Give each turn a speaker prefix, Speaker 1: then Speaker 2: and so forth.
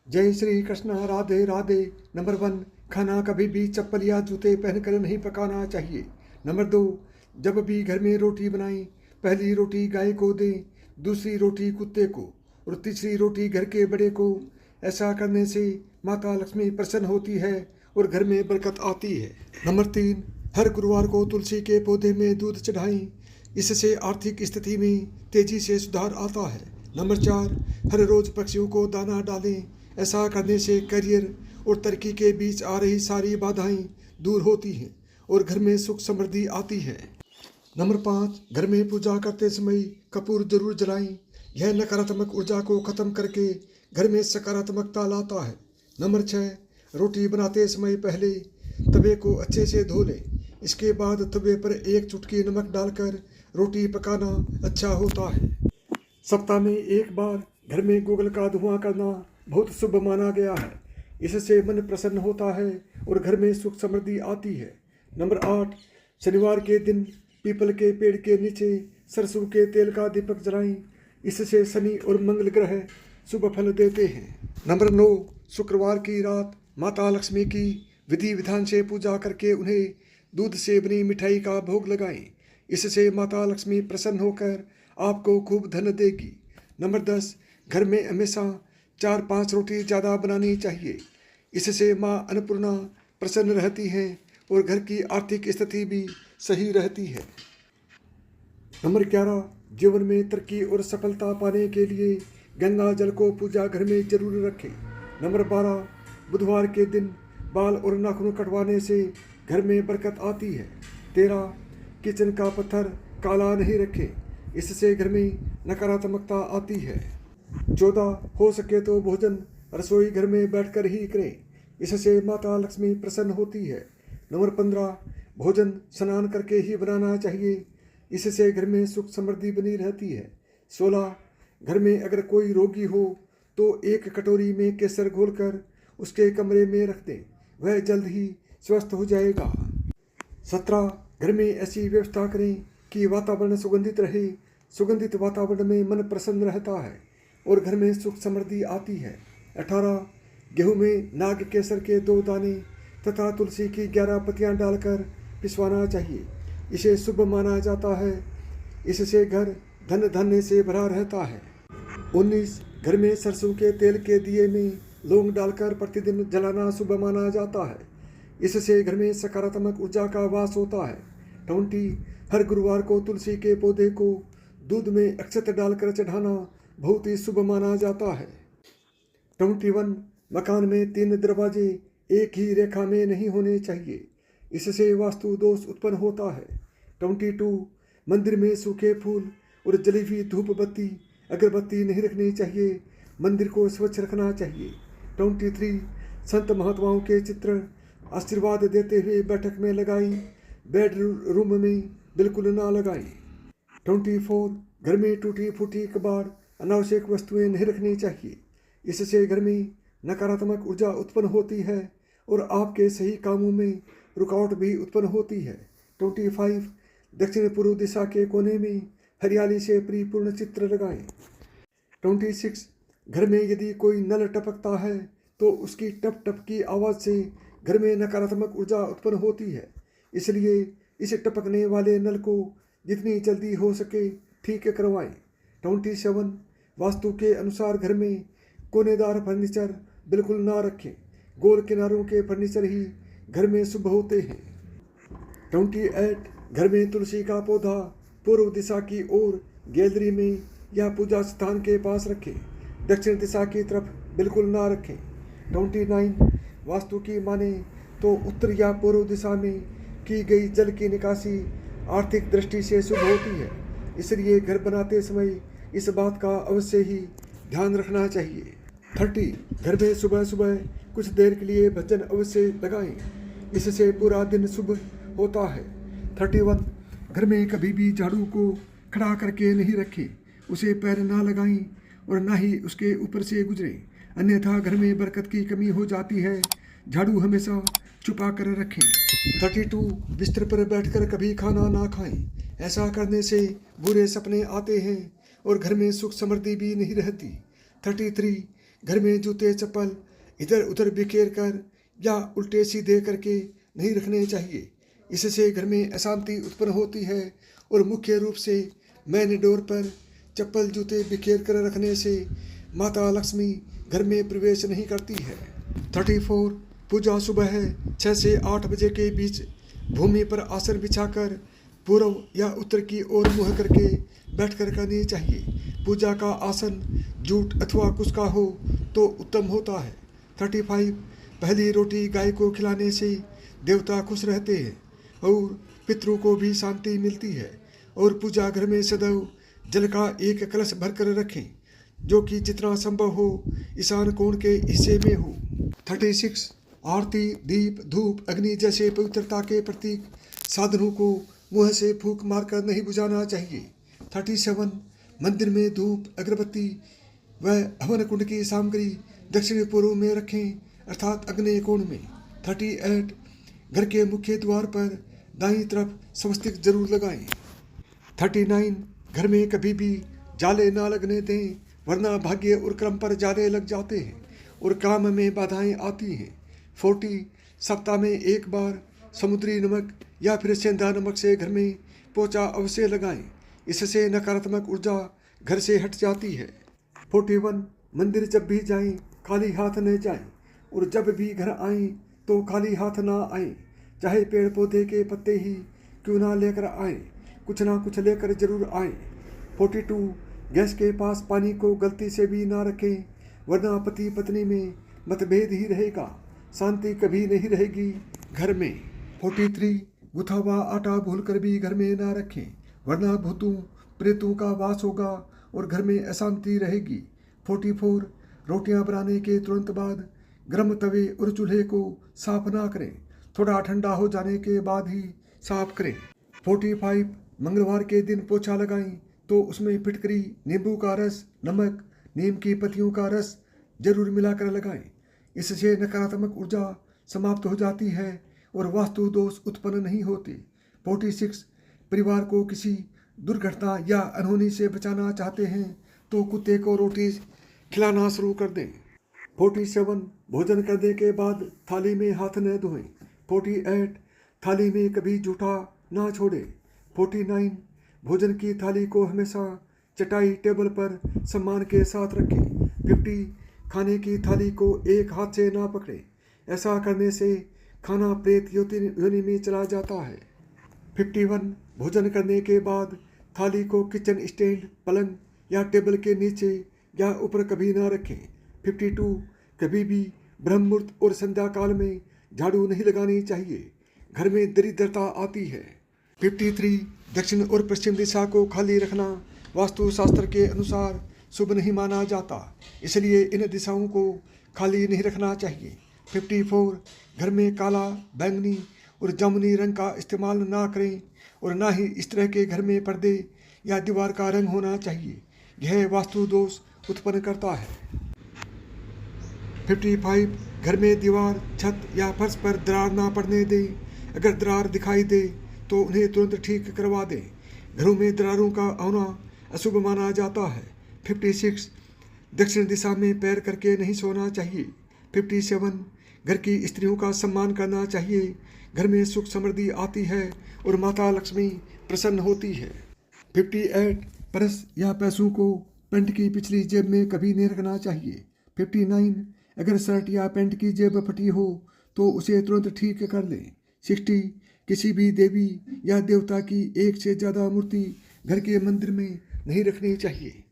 Speaker 1: जय श्री कृष्ण, राधे राधे। नंबर 1, खाना कभी भी चप्पल या जूते पहनकर नहीं पकाना चाहिए। नंबर 2, जब भी घर में रोटी बनाएं, पहली रोटी गाय को दें, दूसरी रोटी कुत्ते को और तीसरी रोटी घर के बड़े को। ऐसा करने से माता लक्ष्मी प्रसन्न होती है और घर में बरकत आती है। नंबर 3, हर गुरुवार को तुलसी के पौधे में दूध चढ़ाएं, इससे आर्थिक स्थिति में तेजी से सुधार आता है। नंबर 4, हर रोज पक्षियों को दाना डालें, ऐसा करने से करियर और तरक्की के बीच आ रही सारी बाधाएं दूर होती हैं और घर में सुख समृद्धि आती है। नंबर 5, घर में पूजा करते समय कपूर जरूर जलाएं, यह नकारात्मक ऊर्जा को खत्म करके घर में सकारात्मकता लाता है। नंबर 6, रोटी बनाते समय पहले तवे को अच्छे से धो लें, इसके बाद तवे पर एक चुटकी नमक डालकर रोटी पकाना अच्छा होता है। सप्ताह में एक बार घर में गूगल का धुआं करना बहुत शुभ माना गया है, इससे मन प्रसन्न होता है और घर में सुख समृद्धि आती है। नंबर 8, शनिवार के दिन पीपल के पेड़ के नीचे सरसों के तेल का दीपक जलाएं, इससे शनि और मंगल ग्रह शुभ फल देते हैं। नंबर 9, शुक्रवार की रात माता लक्ष्मी की विधि विधान से पूजा करके उन्हें दूध से बनी मिठाई का भोग लगाएं, इससे माता लक्ष्मी प्रसन्न होकर आपको खूब धन देगी। नंबर 10, घर में हमेशा 4-5 रोटी ज़्यादा बनानी चाहिए, इससे माँ अन्नपूर्णा प्रसन्न रहती हैं और घर की आर्थिक स्थिति भी सही रहती है। नंबर 11, जीवन में तरक्की और सफलता पाने के लिए गंगा जल को पूजा घर में जरूर रखें। नंबर 12, बुधवार के दिन बाल और नाखून कटवाने से घर में बरकत आती है। 13, किचन का पत्थर काला नहीं रखें, इससे घर में नकारात्मकता आती है। 14, हो सके तो भोजन रसोई घर में बैठकर ही करें, इससे माता लक्ष्मी प्रसन्न होती है। नंबर 15, भोजन स्नान करके ही बनाना चाहिए, इससे घर में सुख समृद्धि बनी रहती है। 16, घर में अगर कोई रोगी हो तो एक कटोरी में केसर घोलकर उसके कमरे में रख दें, वह जल्द ही स्वस्थ हो जाएगा। 17, घर में ऐसी व्यवस्था करें कि वातावरण सुगंधित रहे, सुगंधित वातावरण में मन प्रसन्न रहता है और घर में सुख समृद्धि आती है। 18, गेहूं में नाग केसर के 2 दाने तथा तुलसी की 11 पत्तियां डालकर पिसवाना चाहिए, इसे शुभ माना जाता है, इससे घर धन धान्य से भरा रहता है। 19, घर में सरसों के तेल के दिए में लौंग डालकर प्रतिदिन जलाना शुभ माना जाता है, इससे घर में सकारात्मक ऊर्जा का वास होता है। 20, हर गुरुवार को तुलसी के पौधे को दूध में अक्षत डालकर चढ़ाना बहुत ही शुभ माना जाता है। 21, मकान में 3 दरवाजे एक ही रेखा में नहीं होने चाहिए, इससे वास्तु दोष उत्पन्न होता है। 22, मंदिर में सूखे फूल और जली हुई धूप बत्ती अगरबत्ती नहीं रखनी चाहिए, मंदिर को स्वच्छ रखना चाहिए। 23, संत महात्माओं के चित्र आशीर्वाद देते हुए बैठक में लगाई, बेडरूम में बिल्कुल ना लगाई। 24, घर में टूटी फूटी कबाड़ अनावश्यक वस्तुएं नहीं रखनी चाहिए, इससे घर में नकारात्मक ऊर्जा उत्पन्न होती है और आपके सही कामों में रुकावट भी उत्पन्न होती है। 25, दक्षिण पूर्व दिशा के कोने में हरियाली से परिपूर्ण चित्र लगाएं। 26, घर में यदि कोई नल टपकता है तो उसकी टप टप की आवाज़ से घर में नकारात्मक ऊर्जा उत्पन्न होती है, इसलिए इस टपकने वाले नल को जितनी जल्दी हो सके ठीक करवाएं। 27, वास्तु के अनुसार घर में कोनेदार फर्नीचर बिल्कुल ना रखें, गोल किनारों के फर्नीचर ही घर में शुभ होते हैं। 28, घर में तुलसी का पौधा पूर्व दिशा की ओर गैलरी में या पूजा स्थान के पास रखें, दक्षिण दिशा की तरफ बिल्कुल ना रखें। 29, वास्तु की माने तो उत्तर या पूर्व दिशा में की गई जल की निकासी आर्थिक दृष्टि से शुभ होती है, इसलिए घर बनाते समय इस बात का अवश्य ही ध्यान रखना चाहिए। 30, घर में सुबह सुबह कुछ देर के लिए भजन अवश्य लगाएं, इससे पूरा दिन शुभ होता है। 31, घर में कभी भी झाड़ू को खड़ा करके नहीं रखें, उसे पैर ना लगाएं और ना ही उसके ऊपर से गुजरें, अन्यथा घर में बरकत की कमी हो जाती है। झाड़ू हमेशा छुपा कर रखें। 32, बिस्तर पर बैठकर कभी खाना ना खाएं, ऐसा करने से बुरे सपने आते हैं और घर में सुख समृद्धि भी नहीं रहती। 33, घर में जूते चप्पल इधर उधर बिखेर कर या उल्टे सीधे करके नहीं रखने चाहिए। इससे घर में अशांति उत्पन्न होती है और मुख्य रूप से मेन डोर पर चप्पल जूते बिखेर कर रखने से माता लक्ष्मी घर में प्रवेश नहीं करती है। 34 पूजा सुबह 6 से 8 बजे के बीच भूमि पर आसन बिछाकर पूर्व या उत्तर की ओर मुँह करके बैठकर करनी चाहिए। पूजा का आसन जूट अथवा कुश का हो तो उत्तम होता है। 35 पहली रोटी गाय को खिलाने से देवता खुश रहते हैं और पितरों को भी शांति मिलती है। और पूजा घर में सदैव जल का एक कलश भरकर रखें जो कि जितना संभव हो ईशान कोण के हिस्से में हो। 36 आरती दीप धूप अग्नि जैसे पवित्रता के प्रतीक साधनों को मुँह से फूंक मारकर नहीं बुझाना चाहिए। 37 मंदिर में धूप अगरबत्ती व हवन कुंड की सामग्री दक्षिण पूर्व में रखें अर्थात अग्नि कोण में। 38 घर के मुख्य द्वार पर दाईं तरफ स्वस्तिक जरूर लगाएं। 39 घर में कभी भी जाले ना लगने दें वरना भाग्य और क्रम पर जाले लग जाते हैं और काम में बाधाएं आती हैं। 40 सप्ताह में एक बार समुद्री नमक या फिर सेंधा नमक से घर में पोछा अवश्य लगाएं। इससे नकारात्मक ऊर्जा घर से हट जाती है। 41 मंदिर जब भी जाएं खाली हाथ न जाएं और जब भी घर आएं तो खाली हाथ ना आएं। चाहे पेड़ पौधे के पत्ते ही क्यों ना लेकर आएं, कुछ ना कुछ लेकर जरूर आएं। 42 गैस के पास पानी को गलती से भी ना रखें वरना पति पत्नी में मतभेद ही रहेगा, शांति कभी नहीं रहेगी घर में। 43 गुथा हुआ आटा भूलकर भी घर में ना रखें वरना भूतों प्रेतों का वास होगा और घर में अशांति रहेगी। 44 रोटियां बनाने के तुरंत बाद गर्म तवे और चूल्हे को साफ ना करें, थोड़ा ठंडा हो जाने के बाद ही साफ करें। 45 मंगलवार के दिन पोछा लगाएं तो उसमें फिटकरी नींबू का रस नमक नीम की पत्तियों का रस जरूर मिलाकर लगाएं। इससे नकारात्मक ऊर्जा समाप्त हो जाती है और वास्तु दोष उत्पन्न नहीं होते। 46 परिवार को किसी दुर्घटना या अनहोनी से बचाना चाहते हैं तो कुत्ते को रोटी खिलाना शुरू कर दें। 47 भोजन करने के बाद थाली में हाथ न धोएं। 48 थाली में कभी जूठा ना छोड़ें। 49 भोजन की थाली को हमेशा चटाई टेबल पर सम्मान के साथ रखें। 50 खाने की थाली को एक हाथ से ना पकड़ें, ऐसा करने से खाना प्रेत योनि में चला जाता है। 51 भोजन करने के बाद थाली को किचन स्टैंड पलंग या टेबल के नीचे या ऊपर कभी ना रखें। 52 कभी भी ब्रह्म मुहूर्त और संध्या काल में झाड़ू नहीं लगानी चाहिए, घर में दरिद्रता आती है। 53 दक्षिण और पश्चिम दिशा को खाली रखना वास्तु शास्त्र के अनुसार शुभ नहीं माना जाता, इसलिए इन दिशाओं को खाली नहीं रखना चाहिए। 54 घर में काला बैंगनी और जामुनी रंग का इस्तेमाल ना करें और ना ही इस तरह के घर में पर्दे या दीवार का रंग होना चाहिए, यह वास्तु दोष उत्पन्न करता है। 55 घर में दीवार छत या फर्श पर दरार ना पड़ने दें, अगर दरार दिखाई दे तो उन्हें तुरंत ठीक करवा दें, घरों में दरारों का आना अशुभ माना जाता है। 56 दक्षिण दिशा में पैर करके नहीं सोना चाहिए। 57 घर की स्त्रियों का सम्मान करना चाहिए, घर में सुख समृद्धि आती है और माता लक्ष्मी प्रसन्न होती है। 58 पर्स या पैसों को पैंट की पिछली जेब में कभी नहीं रखना चाहिए। 59 अगर शर्ट या पैंट की जेब फटी हो तो उसे तुरंत ठीक कर लें। 60 किसी भी देवी या देवता की एक से ज़्यादा मूर्ति घर के मंदिर में नहीं रखनी चाहिए।